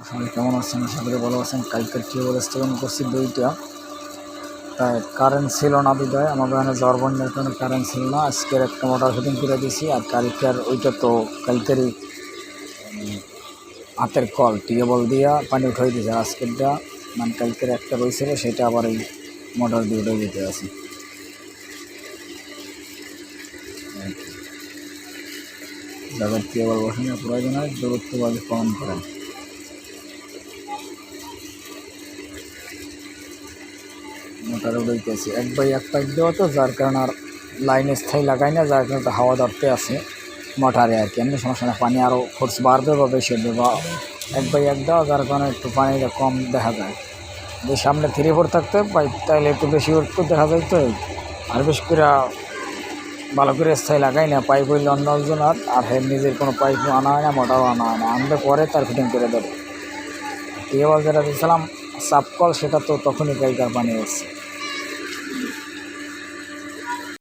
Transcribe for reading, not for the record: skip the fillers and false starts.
আসলে কেমন আছেন? আশা করি ভালো আছেন। কালকের টিউবওয়েল স্থাপন করছি 2টা, তাই কারেন্ট ছিল না বিধায় আমাদের এখানে ঝড় বন্যার কারণে কারেন্ট ছিল না। আজকের একটা মোটর ফিটিং করে দিয়েছি, আর কালকের ওইটা তো কালকেরই হাতের কল টিউবওয়েল দিয়া পানি উঠাই দিয়েছে। আজকেরটা মানে কালকের একটা রয়েছিল, সেটা আবার এই মোটর দিয়ে উঠে দিতে আছে। যাদের টিউবওয়েল বসানোর প্রয়োজন হয় দূরত্বভাবে ফোন করেন। মোটর উঠাইতেছি 1/1 পাইপ দেওয়া, তো যার কারণে আর লাইনে স্থায়ী লাগাই না, যার কারণে হাওয়া ধরতে আছে মোটরে আর কি। এমনি সমস্যা না, পানি আরও ফোর্স বাড়বে বা বেশি হবে, বা 1/1 দেওয়া, যার কারণে একটু পানিটা কম দেখা যায়। যে সামনে 3-4 থাকতে পাইপ তাইলে একটু বেশি একটু দেখা যায়। তো আর বেশ করে ভালো করে স্থায়ী লাগাই না, পাইপ হইলে অন্য একজন আর নিজের কোনো পাইপও আনা হয় না, মোটরও আনা হয় না, আনলে পরে তার ফিটিং করে দেবে। টিউবওয়েল যেটা দিয়েছিলাম সাবকল, সেটা তো তখনই কালকার পানি এসছে।